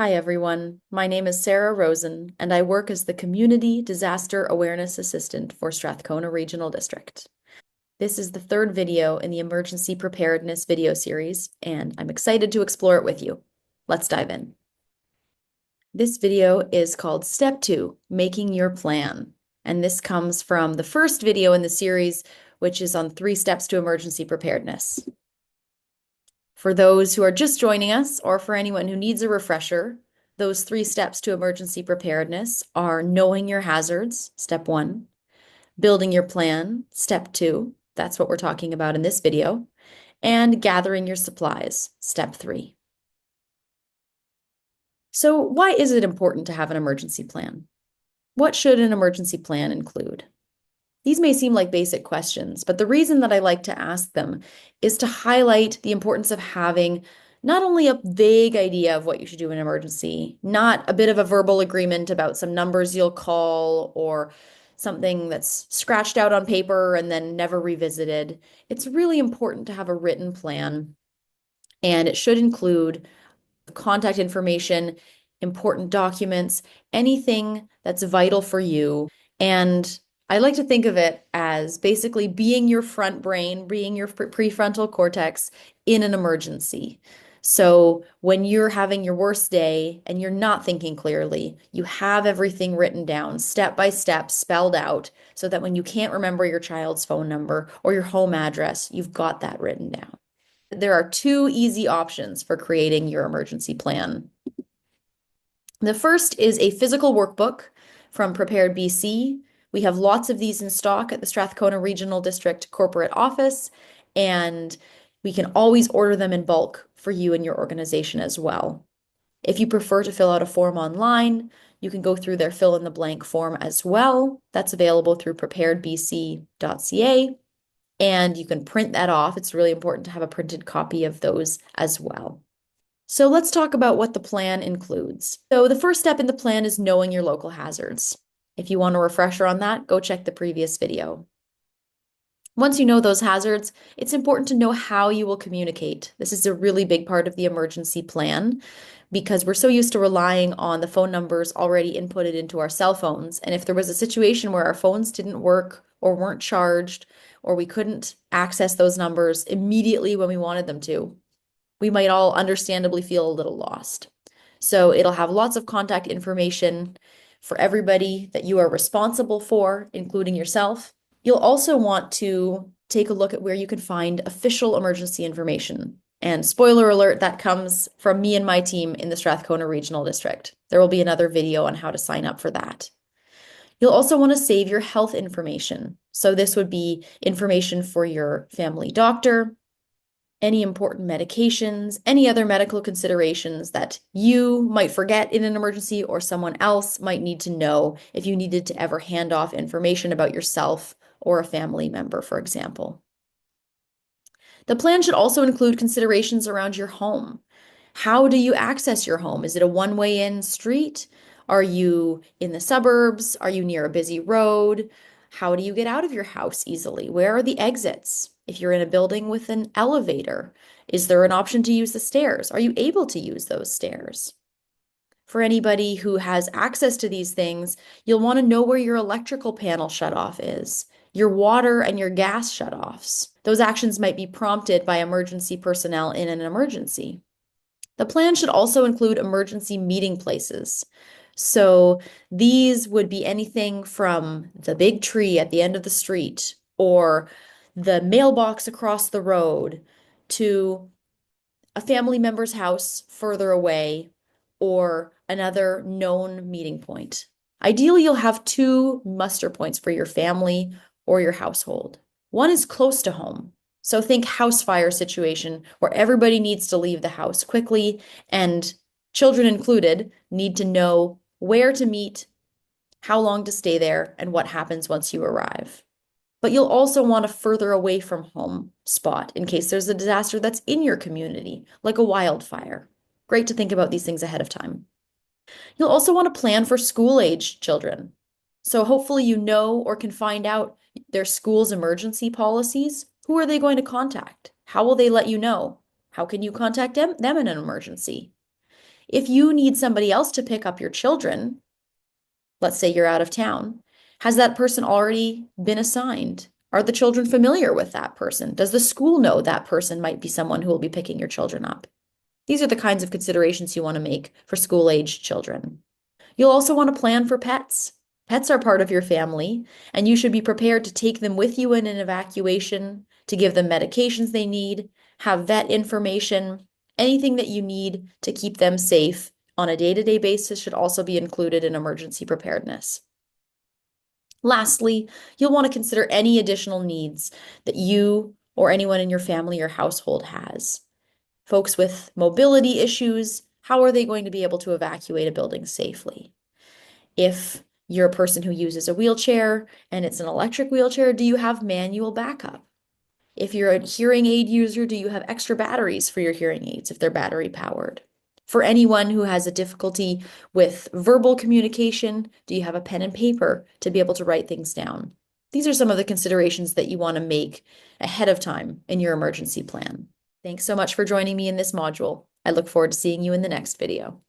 Hi, everyone. My name is Sarah Rosen, and I work as the Community Disaster Awareness Assistant for Strathcona Regional District. This is the third video in the Emergency Preparedness video series, and I'm excited to explore it with you. Let's dive in. This video is called Step 2, Making Your Plan, and this comes from the first video in the series, which is on 3 steps to emergency preparedness. For those who are just joining us, or for anyone who needs a refresher, those 3 steps to emergency preparedness are knowing your hazards, step 1, building your plan, step 2, that's what we're talking about in this video, and gathering your supplies, step 3. So why is it important to have an emergency plan? What should an emergency plan include? These may seem like basic questions, but the reason that I like to ask them is to highlight the importance of having not only a vague idea of what you should do in an emergency, not a bit of a verbal agreement about some numbers you'll call or something that's scratched out on paper and then never revisited. It's really important to have a written plan, and it should include contact information, important documents, anything that's vital for you. And I like to think of it as basically being your front brain, being your prefrontal cortex in an emergency. So when you're having your worst day and you're not thinking clearly, you have everything written down step by step, spelled out, so that when you can't remember your child's phone number or your home address, you've got that written down. There are 2 easy options for creating your emergency plan. The first is a physical workbook from Prepared BC. We have lots of these in stock at the Strathcona Regional District corporate office, and we can always order them in bulk for you and your organization as well. If you prefer to fill out a form online, you can go through their fill in the blank form as well. That's available through preparedbc.ca. And you can print that off. It's really important to have a printed copy of those as well. So let's talk about what the plan includes. So the first step in the plan is knowing your local hazards. If you want a refresher on that, go check the previous video. Once you know those hazards, it's important to know how you will communicate. This is a really big part of the emergency plan because we're so used to relying on the phone numbers already inputted into our cell phones. And if there was a situation where our phones didn't work or weren't charged, or we couldn't access those numbers immediately when we wanted them to, we might all understandably feel a little lost. So it'll have lots of contact information for everybody that you are responsible for, including yourself. You'll also want to take a look at where you can find official emergency information. And spoiler alert, that comes from me and my team in the Strathcona Regional District. There will be another video on how to sign up for that. You'll also want to save your health information. So this would be information for your family doctor, any important medications, any other medical considerations that you might forget in an emergency or someone else might need to know if you needed to ever hand off information about yourself or a family member, for example. The plan should also include considerations around your home. How do you access your home? Is it a one-way in street? Are you in the suburbs? Are you near a busy road? How do you get out of your house easily? Where are the exits? If you're in a building with an elevator, is there an option to use the stairs? Are you able to use those stairs? For anybody who has access to these things, you'll want to know where your electrical panel shutoff is, your water and your gas shutoffs. Those actions might be prompted by emergency personnel in an emergency. The plan should also include emergency meeting places. So these would be anything from the big tree at the end of the street or the mailbox across the road to a family member's house further away or another known meeting point. Ideally, you'll have 2 muster points for your family or your household. One is close to home. So think house fire situation where everybody needs to leave the house quickly and children included need to know where to meet, how long to stay there, and what happens once you arrive. But you'll also want a further away from home spot in case there's a disaster that's in your community, like a wildfire. Great to think about these things ahead of time. You'll also want to plan for school-age children. So hopefully you know or can find out their school's emergency policies. Who are they going to contact? How will they let you know? How can you contact them in an emergency? If you need somebody else to pick up your children, let's say you're out of town, has that person already been assigned? Are the children familiar with that person? Does the school know that person might be someone who will be picking your children up? These are the kinds of considerations you want to make for school-aged children. You'll also want to plan for pets. Pets are part of your family, and you should be prepared to take them with you in an evacuation, to give them medications they need, have vet information, anything that you need to keep them safe on a day-to-day basis should also be included in emergency preparedness. Lastly, you'll want to consider any additional needs that you or anyone in your family or household has. Folks with mobility issues, how are they going to be able to evacuate a building safely? If you're a person who uses a wheelchair and it's an electric wheelchair, do you have manual backup? If you're a hearing aid user, do you have extra batteries for your hearing aids if they're battery powered? For anyone who has a difficulty with verbal communication, do you have a pen and paper to be able to write things down? These are some of the considerations that you want to make ahead of time in your emergency plan. Thanks so much for joining me in this module. I look forward to seeing you in the next video.